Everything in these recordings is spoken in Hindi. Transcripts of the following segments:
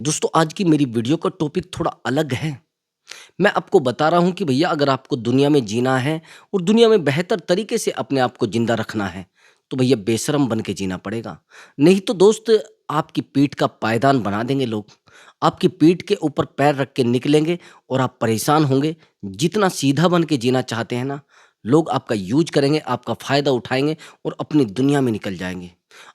दोस्तों आज की मेरी वीडियो का टॉपिक थोड़ा अलग है। मैं आपको बता रहा हूँ कि भैया अगर आपको दुनिया में जीना है और दुनिया में बेहतर तरीके से अपने आप को ज़िंदा रखना है, तो भैया बेशर्म बन के जीना पड़ेगा। नहीं तो दोस्त आपकी पीठ का पायदान बना देंगे लोग। आपकी पीठ के ऊपर पैर रख के निकलेंगे और आप परेशान होंगे। जितना सीधा बन के जीना चाहते हैं ना, लोग आपका यूज़ करेंगे, आपका फ़ायदा उठाएँगे और अपनी दुनिया में निकल जाएँगे।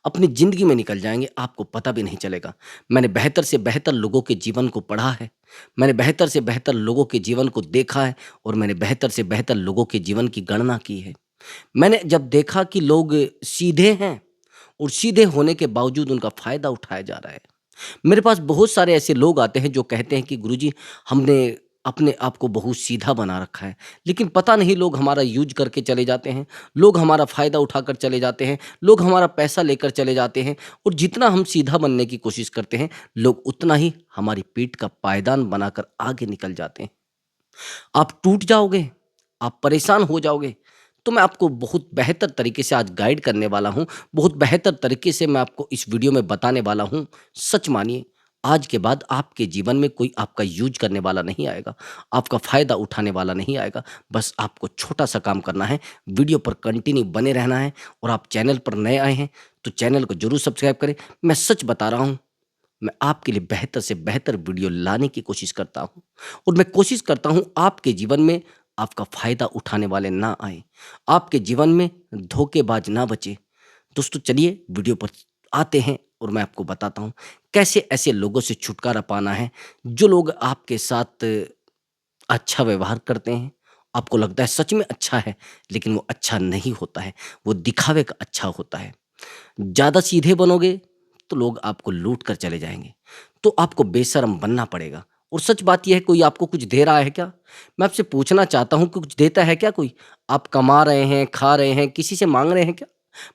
अपनी ज़िंदगी में निकल जाएँगे, आपको पता भी नहीं चलेगा। मैंने बेहतर से बेहतर लोगों के जीवन को पढ़ा है। मैंने बेहतर से बेहतर लोगों के जीवन को देखा है और मैंने बेहतर से बेहतर लोगों के जीवन की गणना की है। मैंने जब देखा कि लोग सीधे हैं और सीधे होने के बावजूद उनका फ़ायदा उठाया जा रहा है। मेरे पास बहुत सारे ऐसे लोग आते हैं जो कहते हैं कि गुरुजी हमने अपने आप को बहुत सीधा बना रखा है, लेकिन पता नहीं लोग हमारा यूज़ करके चले जाते हैं, लोग हमारा फ़ायदा उठाकर चले जाते हैं, लोग हमारा पैसा लेकर चले जाते हैं और जितना हम सीधा बनने की कोशिश करते हैं, लोग उतना ही हमारी पीठ का पायदान बनाकर आगे निकल जाते हैं। आप टूट जाओगे, आप परेशान हो जाओगे, तो मैं आपको बहुत बेहतर तरीके से आज गाइड करने वाला हूँ, बहुत बेहतर तरीके से मैं आपको इस वीडियो में बताने वाला हूँ। सच मानिए, आज के बाद आपके जीवन में कोई आपका यूज़ करने वाला नहीं आएगा, आपका फ़ायदा उठाने वाला नहीं आएगा। बस आपको छोटा-सा काम करना है, वीडियो पर कंटिन्यू बने रहना है और आप चैनल पर नए आए हैं, तो चैनल को ज़रूर सब्सक्राइब करें। मैं सच बता रहा हूँ, मैं आपके लिए बेहतर से बेहतर वीडियो लाने की कोशिश करता हूँ और मैं कोशिश करता हूँ आपके जीवन में आपका फ़ायदा उठाने वाले ना आए, आपके जीवन में धोखेबाज ना बचे। दोस्तों चलिए वीडियो पर आते हैं और मैं आपको बताता हूँ कैसे ऐसे लोगों से छुटकारा पाना है, जो लोग आपके साथ अच्छा व्यवहार करते हैं, आपको लगता है सच में अच्छा है, लेकिन वो अच्छा नहीं होता है, वो दिखावे का अच्छा होता है। ज़्यादा सीधे बनोगे तो लोग आपको लूट कर चले जाएँगे। तो आपको बेशर्म बनना पड़ेगा और सच बात ये है कोई आपको कुछ दे रहा है क्या? मैं आपसे पूछना चाहता हूँ कि कुछ देता है क्या कोई? आप कमा रहे हैं, खा रहे हैं, किसी से माँग रहे हैं क्या?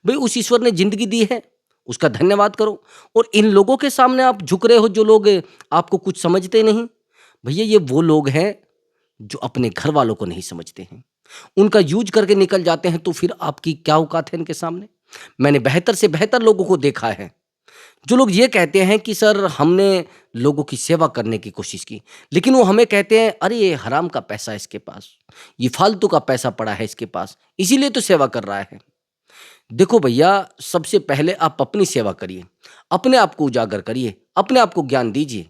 भई उस ईश्वर ने ज़िंदगी दी है, उसका धन्यवाद करो और इन लोगों के सामने आप झुक रहे हो जो लोग आपको कुछ समझते नहीं। भैया ये वो लोग हैं जो अपने घरवालों को नहीं समझते हैं। उनका यूज़ करके निकल जाते हैं तो फिर आपकी क्या औकात है इनके सामने? मैंने बेहतर से बेहतर लोगों को देखा है, जो लोग ये कहते हैं कि सर हमने लोगों की सेवा करने की कोशिश की, लेकिन वो हमें कहते हैं अरे ये हराम का पैसा है इसके पास, ये फालतू का पैसा पड़ा है इसके पास, इसीलिए तो सेवा कर रहा है। देखो भैया सबसे पहले आप अपनी सेवा करिए, अपने आप को उजागर करिए, अपने आप को ज्ञान दीजिए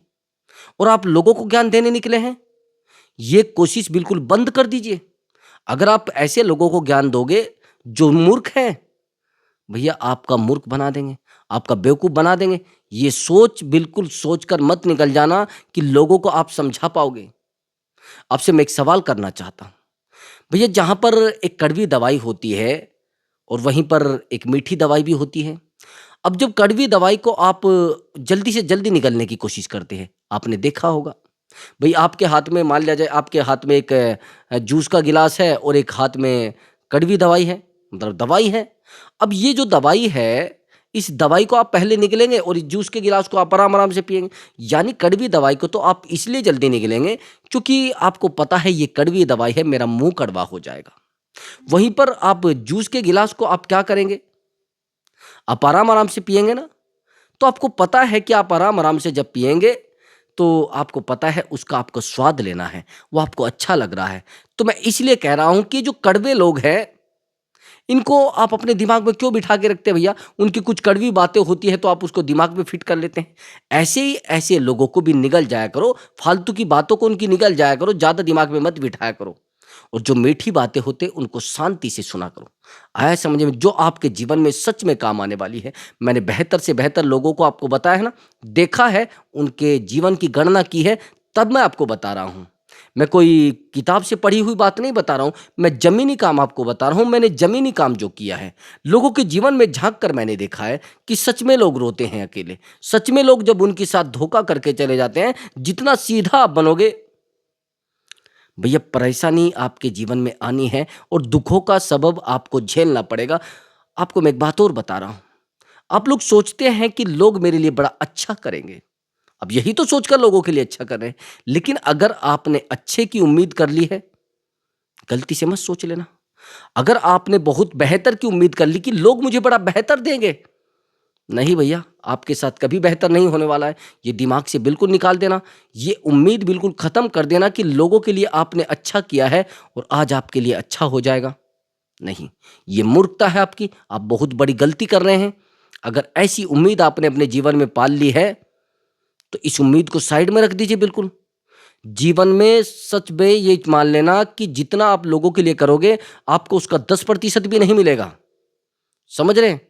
और आप लोगों को ज्ञान देने निकले हैं, ये कोशिश बिल्कुल बंद कर दीजिए। अगर आप ऐसे लोगों को ज्ञान दोगे जो मूर्ख हैं, भैया आपका मूर्ख बना देंगे, आपका बेवकूफ़ बना देंगे। ये सोच बिल्कुल सोच कर मत निकल जाना कि लोगों को आप समझा पाओगे। आपसे मैं एक सवाल करना चाहता हूँ, भैया जहाँ पर एक कड़वी दवाई होती है और वहीं पर एक मीठी दवाई भी होती है। अब जब कड़वी दवाई को आप जल्दी से जल्दी निगलने की कोशिश करते हैं, आपने देखा होगा। भई आपके हाथ में मान लिया जाए आपके हाथ में एक जूस का गिलास है और एक हाथ में कड़वी दवाई है, मतलब दवाई है। अब ये जो दवाई है, इस दवाई को आप पहले निगलेंगे और इस जूस के गिलास को आप आराम-आराम से पिएँगे। यानी कड़वी दवाई को तो आप इसलिए जल्दी निगलेंगे क्योंकि आपको पता है ये कड़वी दवाई है, मेरा मुँह कड़वा हो जाएगा। वहीं पर आप जूस के गिलास को आप क्या करेंगे? आप आराम-आराम से पिएँगे ना? तो आपको पता है कि आप आराम-आराम से जब पिएँगे, तो आपको पता है उसका आपको स्वाद लेना है, वो आपको अच्छा लग रहा है। तो मैं इसलिए कह रहा हूँ कि जो कड़वे लोग हैं, इनको आप अपने दिमाग में क्यों बिठा के रखते हैं भैया? उनकी कुछ कड़वी बातें होती हैं तो आप उसको दिमाग में फिट कर लेते हैं। ऐसे ही ऐसे लोगों को भी निगल जाया करो, फालतू की बातों को उनकी निगल जाया करो, ज़्यादा दिमाग में मत बिठाया करो। और जो मीठी बातें होते हैं उनको शांति से सुना करो। आया समझ में? जो आपके जीवन में सच में काम आने वाली है। मैंने बेहतर से बेहतर लोगों को आपको बताया है ना, देखा है, उनके जीवन की गणना की है, तब मैं आपको बता रहा हूँ। मैं कोई किताब से पढ़ी हुई बात नहीं बता रहा हूँ, मैं ज़मीनी काम आपको बता रहा हूँ, मैंने ज़मीनी काम जो किया है। लोगों के जीवन में झाँक कर मैंने देखा है कि सच में लोग रोते हैं अकेले। सच में लोग जब उनके साथ धोखा करके चले जाते हैं, जितना सीधा आप बनोगे भैया परेशानी आपके जीवन में आनी है और दुखों का सबब आपको झेलना पड़ेगा। आपको मैं एक बात और बता रहा हूँ, आप लोग सोचते हैं कि लोग मेरे लिए बड़ा अच्छा करेंगे। अब यही तो सोचकर लोगों के लिए अच्छा कर रहे हैं। लेकिन अगर आपने अच्छे की उम्मीद कर ली है, गलती से मत सोच लेना। अगर आपने बहुत बेहतर की उम्मीद कर ली कि लोग मुझे बड़ा बेहतर देंगे, नहीं भैया, आपके साथ कभी बेहतर नहीं होने वाला है। ये दिमाग से बिल्कुल निकाल देना। ये उम्मीद बिल्कुल ख़त्म कर देना कि लोगों के लिए आपने अच्छा किया है और आज आपके लिए अच्छा हो जाएगा। नहीं, ये मूर्खता है आपकी। आप बहुत बड़ी गलती कर रहे हैं। अगर ऐसी उम्मीद आपने अपने जीवन में पाल ली है, तो इस उम्मीद को साइड में रख दीजिए बिल्कुल। जीवन में सच में ये मान लेना कि जितना आप लोगों के लिए करोगे, आपको उसका 10% भी नहीं मिलेगा। समझ रहे हैं?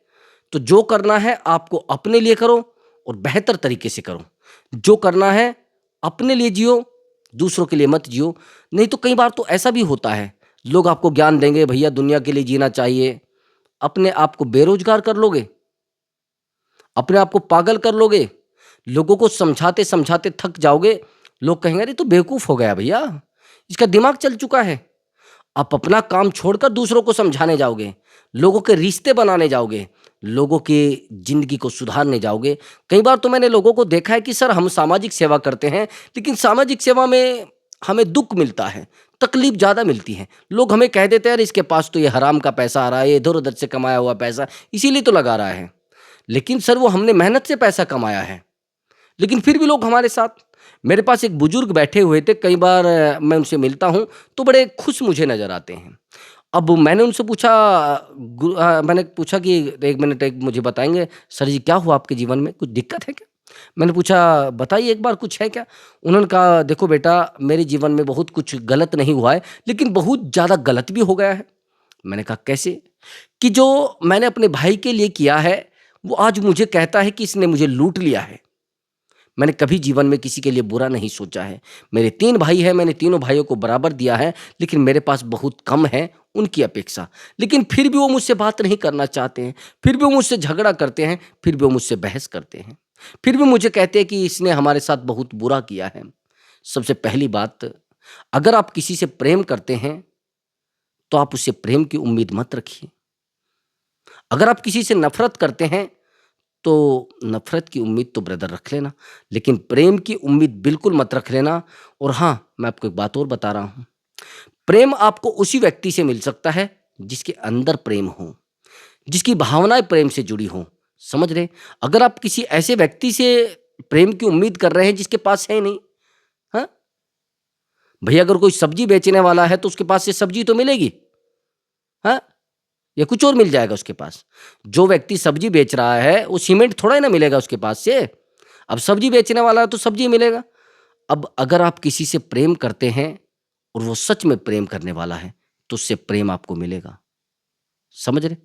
तो जो करना है आपको अपने लिए करो और बेहतर तरीके से करो। जो करना है अपने लिए जियो, दूसरों के लिए मत जियो। नहीं तो कई बार तो ऐसा भी होता है, लोग आपको ज्ञान देंगे, भैया दुनिया के लिए जीना चाहिए। अपने आप को बेरोजगार कर लोगे, अपने आप को पागल कर लोगे, लोगों को समझाते समझाते थक जाओगे। लोग कहेंगे अरे तू बेवकूफ हो गया भैया, इसका दिमाग चल चुका है। आप अपना काम छोड़कर दूसरों को समझाने जाओगे, लोगों के रिश्ते बनाने जाओगे, लोगों की जिंदगी को सुधारने जाओगे। कई बार तो मैंने लोगों को देखा है कि सर हम सामाजिक सेवा करते हैं, लेकिन सामाजिक सेवा में हमें दुख मिलता है, तकलीफ ज़्यादा मिलती है। लोग हमें कह देते हैं यार इसके पास तो ये हराम का पैसा आ रहा है, ये इधर उधर से कमाया हुआ पैसा इसीलिए तो लगा रहा है। लेकिन सर वो हमने मेहनत से पैसा कमाया है। लेकिन फिर भी लोग हमारे साथ। मेरे पास एक बुजुर्ग बैठे हुए थे, कई बार मैं उनसे मिलता हूँ तो बड़े खुश मुझे नज़र आते हैं। अब मैंने उनसे पूछा, मैंने पूछा कि एक मिनट एक मुझे बताएंगे सर जी क्या हुआ आपके जीवन में, कुछ दिक्कत है क्या? मैंने पूछा बताइए एक बार कुछ है क्या? उन्होंने कहा देखो बेटा, मेरे जीवन में बहुत कुछ गलत नहीं हुआ है, लेकिन बहुत ज़्यादा गलत भी हो गया है। मैंने कहा कैसे? कि जो मैंने अपने भाई के लिए किया है, वो आज मुझे कहता है कि इसने मुझे लूट लिया है। मैंने कभी जीवन में किसी के लिए बुरा नहीं सोचा है। मेरे 3 भाई हैं, मैंने तीनों भाइयों को बराबर दिया है, लेकिन मेरे पास बहुत कम है उनकी अपेक्षा। लेकिन फिर भी वो मुझसे बात नहीं करना चाहते हैं, फिर भी वो मुझसे झगड़ा करते हैं, फिर भी वो मुझसे बहस करते हैं। फिर भी मुझे कहते हैं कि इसने हमारे साथ बहुत बुरा किया है। सबसे पहली बात, अगर आप किसी से प्रेम करते हैं, तो आप उससे प्रेम की उम्मीद मत रखिए। अगर आप किसी से नफ़रत करते हैं, तो नफ़रत की उम्मीद तो ब्रदर रख लेना, लेकिन प्रेम की उम्मीद बिल्कुल मत रख लेना। और हाँ, मैं आपको एक बात और बता रहा हूँ, प्रेम आपको उसी व्यक्ति से मिल सकता है जिसके अंदर प्रेम हो, जिसकी भावनाएँ प्रेम से जुड़ी हों। समझ रहे? अगर आप किसी ऐसे व्यक्ति से प्रेम की उम्मीद कर रहे हैं जिसके पास है ही नहीं, हाँ? भैया अगर कोई सब्ज़ी बेचने वाला है तो उसके पास से सब्ज़ी तो मिलेगी, हाँ? या कुछ और मिल जाएगा उसके पास? जो व्यक्ति सब्जी बेच रहा है, वो सीमेंट थोड़ा ही ना मिलेगा उसके पास से। अब सब्जी बेचने वाला है तो सब्जी मिलेगा। अब अगर आप किसी से प्रेम करते हैं और वो सच में प्रेम करने वाला है, तो उससे प्रेम आपको मिलेगा। समझ रहे?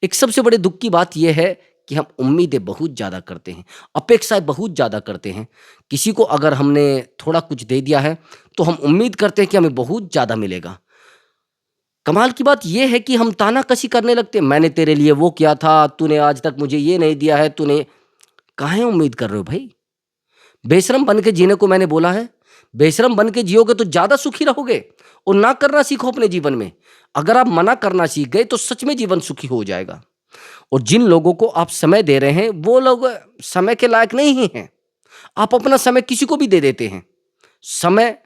एक सबसे बड़े दुःख की बात ये है कि हम उम्मीदें बहुत ज़्यादा करते हैं, अपेक्षाएँ बहुत ज़्यादा करते हैं। किसी को अगर हमने थोड़ा कुछ दे दिया है, तो हम उम्मीद करते हैं कि हमें बहुत ज़्यादा मिलेगा। कमाल की बात ये है कि हम तानाकसी करने लगते हैं, मैंने तेरे लिए वो किया था, तूने आज तक मुझे ये नहीं दिया है, तूने काहे उम्मीद कर रहे हो भाई? बेशर्म बन के जीने को मैंने बोला है। बेशर्म बन के जियोगे तो ज़्यादा सुखी रहोगे। और ना करना सीखो अपने जीवन में। अगर आप मना करना सीख गए तो सच में जीवन सुखी हो जाएगा। और जिन लोगों को आप समय दे रहे हैं, वो लोग समय के लायक नहीं ही हैं। आप अपना समय किसी को भी दे देते हैं। समय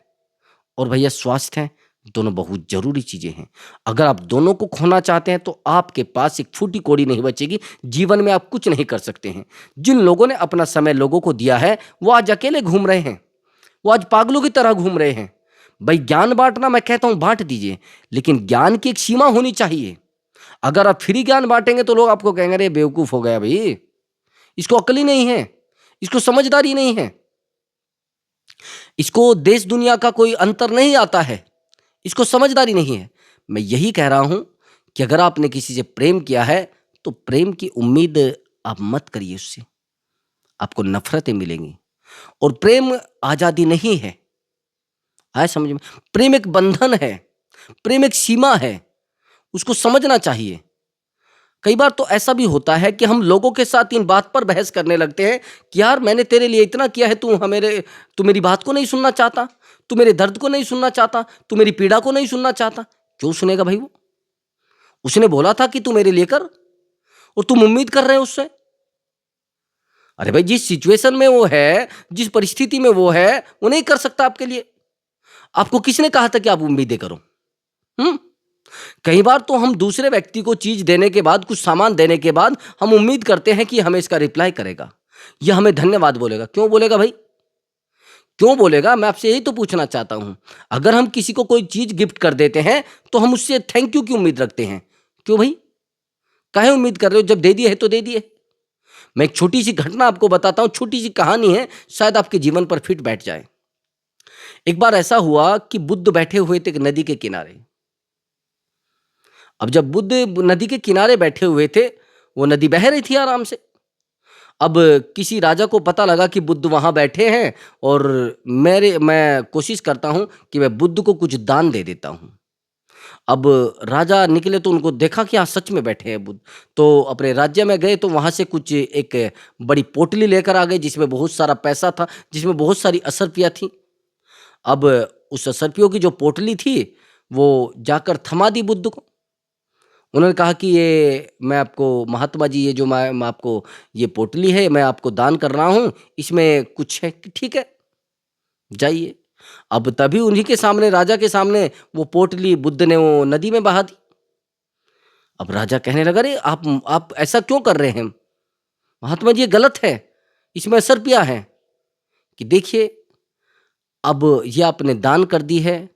और भैया स्वास्थ्य है, दोनों बहुत ज़रूरी चीज़ें हैं। अगर आप दोनों को खोना चाहते हैं तो आपके पास एक फूटी कौड़ी नहीं बचेगी, जीवन में आप कुछ नहीं कर सकते हैं। जिन लोगों ने अपना समय लोगों को दिया है, वो आज अकेले घूम रहे हैं, वो आज पागलों की तरह घूम रहे हैं। भाई ज्ञान बाँटना मैं कहता हूँ बाँट दीजिए, लेकिन ज्ञान की एक सीमा होनी चाहिए। अगर आप फ्री ज्ञान बाँटेंगे तो लोग आपको कहेंगे अरे बेवकूफ़ हो गया भई, इसको अक्ल ही नहीं है, इसको समझदारी नहीं है, इसको देश दुनिया का कोई अंतर नहीं आता है, इसको समझदारी नहीं है। मैं यही कह रहा हूँ कि अगर आपने किसी से प्रेम किया है, तो प्रेम की उम्मीद आप मत करिए उससे, आपको नफ़रतें मिलेंगी। और प्रेम आज़ादी नहीं है, आया समझ में? प्रेम एक बंधन है, प्रेम एक सीमा है, उसको समझना चाहिए। कई बार तो ऐसा भी होता है कि हम लोगों के साथ इन बात पर बहस करने लगते हैं कि यार मैंने तेरे लिए इतना किया है, तू मेरी बात को नहीं सुनना चाहता, तू मेरे दर्द को नहीं सुनना चाहता, तू मेरी पीड़ा को नहीं सुनना चाहता। क्यों सुनेगा भाई वो? उसने बोला था कि तू मेरे लिए कर और तुम उम्मीद कर रहे हो उससे। अरे भाई जिस सिचुएशन में वो है, जिस परिस्थिति में वो है, वो नहीं कर सकता आपके लिए। आपको किसने कहा था कि आप उम्मीदें करो? हुँ? कई बार तो हम दूसरे व्यक्ति को चीज़ देने के बाद, कुछ सामान देने के बाद हम उम्मीद करते हैं कि हमें इसका रिप्लाई करेगा, या हमें धन्यवाद बोलेगा। क्यों बोलेगा भाई? क्यों बोलेगा? मैं आपसे यही तो पूछना चाहता हूँ। अगर हम किसी को कोई चीज़ गिफ्ट कर देते हैं, तो हम उससे थैंक यू की उम्मीद रखते हैं। क्यों भाई? काहे उम्मीद कर रहे हो? जब दे दिए है तो दे दिए। मैं एक छोटी-सी घटना आपको बताता हूँ, छोटी-सी कहानी है, शायद आपके जीवन पर फिट बैठ जाए। एक बार ऐसा हुआ कि बुद्ध बैठे हुए थे एक नदी के किनारे। अब जब बुद्ध नदी के किनारे बैठे हुए थे, वो नदी बह रही थी आराम से। अब किसी राजा को पता लगा कि बुद्ध वहाँ बैठे हैं, और मैं कोशिश करता हूँ कि मैं बुद्ध को कुछ दान दे देता हूँ। अब राजा निकले तो उनको देखा कि हाँ, सच में बैठे हैं बुद्ध। तो अपने राज्य में गए तो वहाँ से कुछ एक बड़ी पोटली लेकर आ गए, जिसमें बहुत सारा पैसा था, जिसमें बहुत सारी असरफियाँ थीं। अब उस असरफियों की जो पोटली थी, वो जाकर थमा दी बुद्ध को। उन्होंने कहा कि ये मैं आपको, महात्मा जी, ये जो मैं आपको ये पोटली है, मैं आपको दान कर रहा हूँ, इसमें कुछ है कि ठीक है, जाइए। अब तभी उन्हीं के सामने, राजा के सामने, वो पोटली बुद्ध ने वो नदी में बहा दी। अब राजा कहने लगा, अरे आप ऐसा क्यों कर रहे हैं? महात्मा जी, ये गलत है, इसमें असरपिया है। कि देखिए, अब ये आपने दान कर दी है,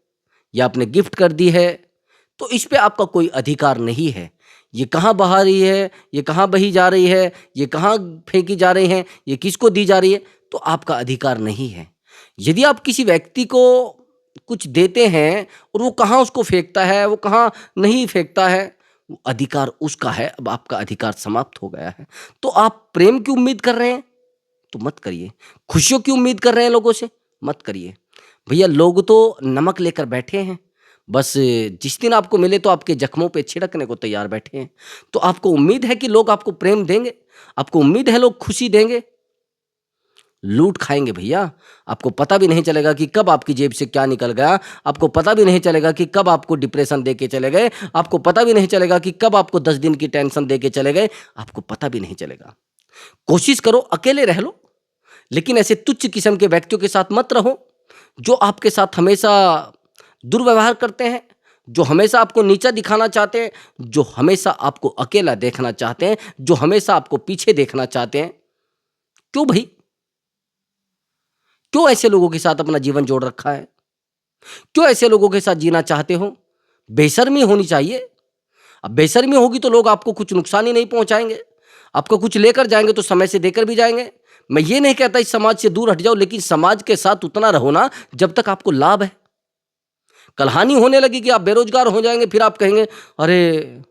या आपने गिफ्ट कर दी है, तो इस पे आपका कोई अधिकार नहीं है। ये कहाँ बहा रही है, ये कहाँ बही जा रही है, ये कहाँ फेंकी जा रही हैं, ये किसको दी जा रही है, तो आपका अधिकार नहीं है। यदि आप किसी व्यक्ति को कुछ देते हैं और वो कहाँ उसको फेंकता है, वो कहाँ नहीं फेंकता है, वो अधिकार उसका है। अब आपका अधिकार समाप्त हो गया है। तो आप प्रेम की उम्मीद कर रहे हैं तो मत करिए। खुशियों की उम्मीद कर रहे हैं लोगों से, मत करिए। भैया, लोग तो नमक लेकर बैठे हैं, बस जिस दिन आपको मिले तो आपके जख्मों पे छिड़कने को तैयार बैठे हैं। तो आपको उम्मीद है कि लोग आपको प्रेम देंगे, आपको उम्मीद है लोग खुशी देंगे। लूट खाएंगे भैया। आपको पता भी नहीं चलेगा कि कब आपकी जेब से क्या निकल गया। आपको पता भी नहीं चलेगा कि कब आपको डिप्रेशन दे के चले गए। आपको पता भी नहीं चलेगा कि कब आपको 10 दिन की टेंशन दे के चले गए। आपको पता भी नहीं चलेगा। कोशिश करो अकेले रह लो, लेकिन ऐसे तुच्छ किस्म के व्यक्तियों के साथ मत रहो, जो आपके साथ हमेशा दुर्व्यवहार करते हैं, जो हमेशा आपको नीचा दिखाना चाहते हैं, जो हमेशा आपको अकेला देखना चाहते हैं, जो हमेशा आपको पीछे देखना चाहते हैं। क्यों भाई? क्यों ऐसे लोगों के साथ अपना जीवन जोड़ रखा है? क्यों ऐसे लोगों के साथ जीना चाहते हो? बेशर्मी होनी चाहिए। अब बेशर्मी होगी तो लोग आपको कुछ नुकसान ही नहीं पहुंचाएंगे। आपको कुछ लेकर जाएंगे तो समय से देकर भी जाएंगे। मैं ये नहीं कहता इस समाज से दूर हट जाओ, लेकिन समाज के साथ उतना रहो ना जब तक आपको लाभ है। कल हानि होने लगी कि आप बेरोजगार हो जाएंगे, फिर आप कहेंगे, अरे,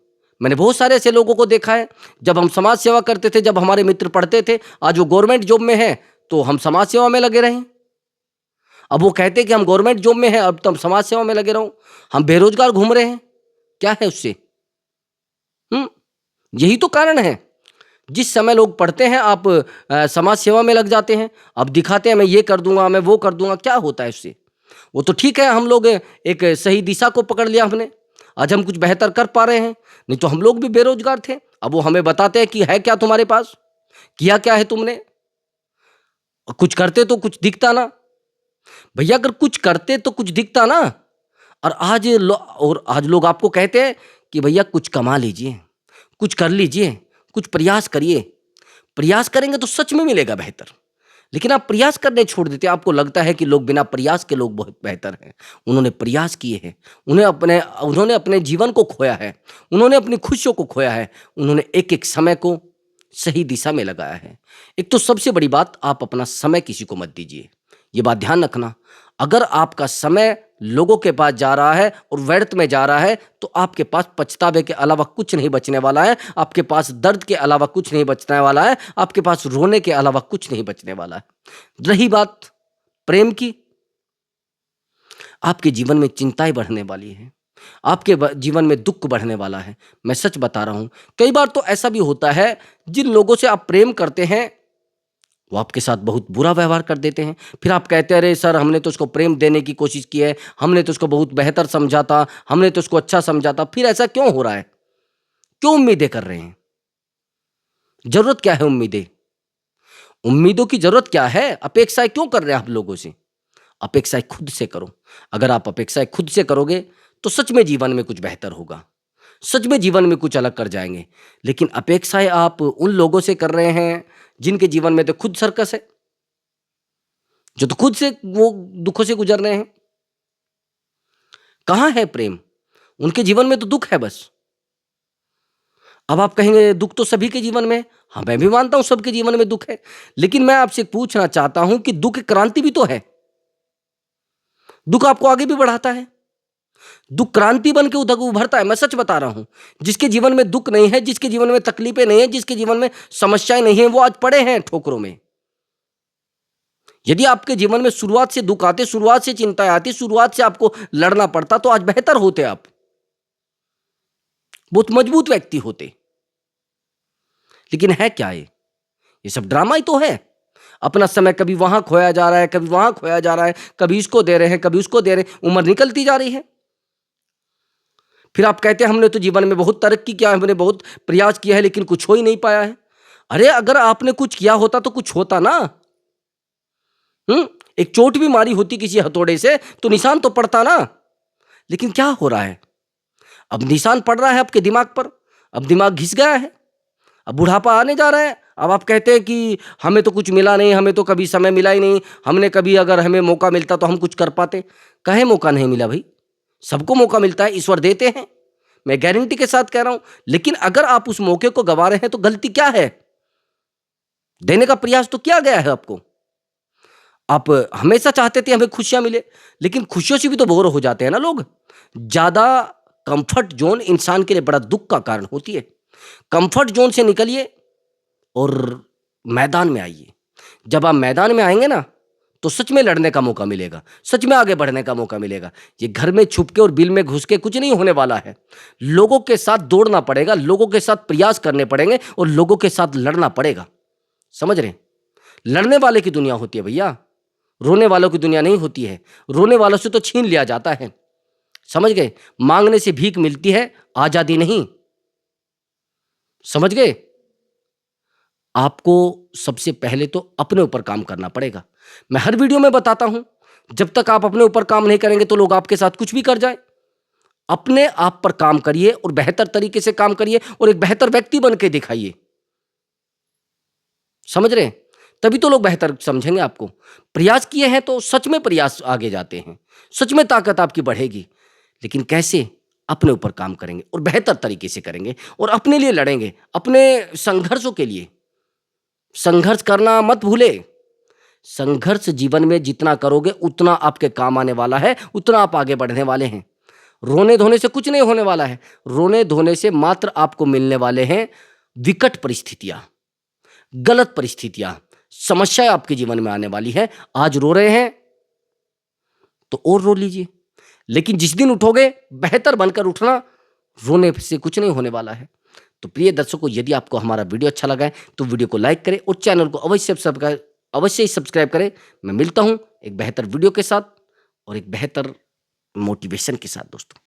मैंने बहुत सारे ऐसे लोगों को देखा है, जब हम समाज सेवा करते थे, जब हमारे मित्र पढ़ते थे, आज वो गवर्नमेंट जॉब में है, तो हम समाज सेवा में लगे रहे। अब वो कहते हैं कि हम गवर्नमेंट जॉब में हैं, अब तो हम समाज सेवा में लगे रहो। हम बेरोजगार घूम रहे हैं, क्या है उससे? हम्म यही तो कारण है। जिस समय लोग पढ़ते हैं, आप समाज सेवा में लग जाते हैं। अब दिखाते हैं, मैं ये कर दूंगा, मैं वो कर दूंगा। क्या होता है उससे? वो तो ठीक है, हम लोग एक सही दिशा को पकड़ लिया हमने, आज हम कुछ बेहतर कर पा रहे हैं। नहीं तो हम लोग भी बेरोजगार थे। अब वो हमें बताते हैं कि है क्या तुम्हारे पास, किया क्या है तुमने, और कुछ करते तो कुछ दिखता ना। भैया, अगर कुछ करते तो कुछ दिखता ना। और आज लोग आपको कहते हैं कि भैया कुछ कमा लीजिए, कुछ कर लीजिए, कुछ प्रयास करिए। प्रयास करेंगे तो सच में मिलेगा बेहतर। लेकिन आप प्रयास करने छोड़ देते हैं। आपको लगता है कि लोग बिना प्रयास के लोग बहुत बेहतर हैं। उन्होंने प्रयास किए हैं, उन्होंने अपने जीवन को खोया है, उन्होंने अपनी खुशियों को खोया है, उन्होंने एक एक समय को सही दिशा में लगाया है। एक तो सबसे बड़ी बात, आप अपना समय किसी को मत दीजिए। ये बात ध्यान रखना। अगर आपका समय लोगों के पास जा रहा है और व्यर्थ में जा रहा है, तो आपके पास पछतावे के अलावा कुछ नहीं बचने वाला है। आपके पास दर्द के अलावा कुछ नहीं बचने वाला है। आपके पास रोने के अलावा कुछ नहीं बचने वाला है। रही बात प्रेम की, आपके जीवन में चिंताएं बढ़ने वाली हैं, आपके जीवन में दुख बढ़ने वाला है। मैं सच बता रहा हूं। कई बार तो ऐसा भी होता है, जिन लोगों से आप प्रेम करते हैं, वो आपके साथ बहुत बुरा व्यवहार कर देते हैं। फिर आप कहते हैं, अरे सर, हमने तो उसको प्रेम देने की कोशिश की है, हमने तो उसको बहुत बेहतर समझा था, हमने तो उसको अच्छा समझा था। फिर ऐसा क्यों हो रहा है? क्यों उम्मीदें कर रहे हैं? जरूरत क्या है उम्मीदें? उम्मीदों की जरूरत क्या है? अपेक्षाएं क्यों कर रहे हैं आप लोगों से? अपेक्षाएं खुद से करो। अगर आप अपेक्षाएं खुद से करोगे तो सच में जीवन में कुछ बेहतर होगा, सच में जीवन में कुछ अलग कर जाएंगे। लेकिन अपेक्षाएं आप उन लोगों से कर रहे हैं जिनके जीवन में तो खुद सर्कस है, जो तो खुद से वो दुखों से गुजर रहे हैं। कहाँ है प्रेम? उनके जीवन में तो दुख है बस। अब आप कहेंगे दुख तो सभी के जीवन में है। हाँ, मैं भी मानता हूं सबके जीवन में दुख है, लेकिन मैं आपसे पूछना चाहता हूं कि दुख क्रांति भी तो है। दुख आपको आगे भी बढ़ाता है, दुख क्रांति बन के उभरता है। मैं सच बता रहा हूं, जिसके जीवन में दुख नहीं है, जिसके जीवन में तकलीफें नहीं है, जिसके जीवन में समस्याएं नहीं है, वो आज पड़े हैं ठोकरों में। यदि आपके जीवन में शुरुआत से दुख आते, शुरुआत से चिंताएं आती, शुरुआत से आपको लड़ना पड़ता, तो आज बेहतर होते, आप बहुत मजबूत व्यक्ति होते। लेकिन है क्या ये सब ड्रामा ही तो है। अपना समय कभी वहां खोया जा रहा है, कभी वहां खोया जा रहा है, कभी इसको दे रहे हैं, कभी उसको दे रहे हैं, उम्र निकलती जा रही है। फिर आप कहते हैं हमने तो जीवन में बहुत तरक्की किया है, हमने बहुत प्रयास किया है, लेकिन कुछ हो ही नहीं पाया है। अरे अगर आपने कुछ किया होता तो कुछ होता ना। एक चोट भी मारी होती किसी हथौड़े से तो निशान तो पड़ता ना। लेकिन क्या हो रहा है, अब निशान पड़ रहा है आपके दिमाग पर, अब दिमाग घिस गया है, अब बुढ़ापा आने जा रहा है। अब आप कहते हैं कि हमें तो कुछ मिला नहीं, हमें तो कभी समय मिला ही नहीं, हमने कभी अगर हमें मौका मिलता तो हम कुछ कर पाते। कहे मौका नहीं मिला भाई, सबको मौका मिलता है, ईश्वर देते हैं, मैं गारंटी के साथ कह रहा हूं। लेकिन अगर आप उस मौके को गंवा रहे हैं तो गलती क्या है? देने का प्रयास तो किया गया है आपको। आप हमेशा चाहते थे हमें खुशियां मिले, लेकिन खुशियों से भी तो बोर हो जाते हैं ना लोग। ज्यादा कंफर्ट जोन इंसान के लिए बड़ा दुख का कारण होती है। कंफर्ट जोन से निकलिए और मैदान में आइए। जब आप मैदान में आएंगे ना, तो सच में लड़ने का मौका मिलेगा, सच में आगे बढ़ने का मौका मिलेगा। ये घर में छुप के और बिल में घुस के कुछ नहीं होने वाला है। लोगों के साथ दौड़ना पड़ेगा, लोगों के साथ प्रयास करने पड़ेंगे और लोगों के साथ लड़ना पड़ेगा। समझ रहे हैं? लड़ने वाले की दुनिया होती है भैया, रोने वालों की दुनिया नहीं होती है। रोने वालों से तो छीन लिया जाता है, समझ गए? मांगने से भीख मिलती है, आजादी नहीं। समझ गए? आपको सबसे पहले तो अपने ऊपर काम करना पड़ेगा। मैं हर वीडियो में बताता हूं, जब तक आप अपने ऊपर काम नहीं करेंगे तो लोग आपके साथ कुछ भी कर जाए। अपने आप पर काम करिए और बेहतर तरीके से काम करिए और एक बेहतर व्यक्ति बन के दिखाइए। समझ रहे हैं? तभी तो लोग बेहतर समझेंगे आपको। प्रयास किए हैं तो सच में प्रयास आगे जाते हैं, सच में ताकत आपकी बढ़ेगी। लेकिन कैसे? अपने ऊपर काम करेंगे और बेहतर तरीके से करेंगे और अपने लिए लड़ेंगे, अपने संघर्षों के लिए। संघर्ष करना मत भूले। संघर्ष जीवन में जितना करोगे उतना आपके काम आने वाला है, उतना आप आगे बढ़ने वाले हैं। रोने धोने से कुछ नहीं होने वाला है। रोने धोने से मात्र आपको मिलने वाले हैं विकट परिस्थितियां, गलत परिस्थितियां, समस्याएं आपके जीवन में आने वाली है। आज रो रहे हैं तो और रो लीजिए, लेकिन जिस दिन उठोगे बेहतर बनकर उठना। रोने से कुछ नहीं होने वाला है। तो प्रिय दर्शकों, यदि आपको हमारा वीडियो अच्छा लगा है तो वीडियो को लाइक करें और चैनल को अवश्य ही सब्सक्राइब करें। मैं मिलता हूं एक बेहतर वीडियो के साथ और एक बेहतर मोटिवेशन के साथ दोस्तों।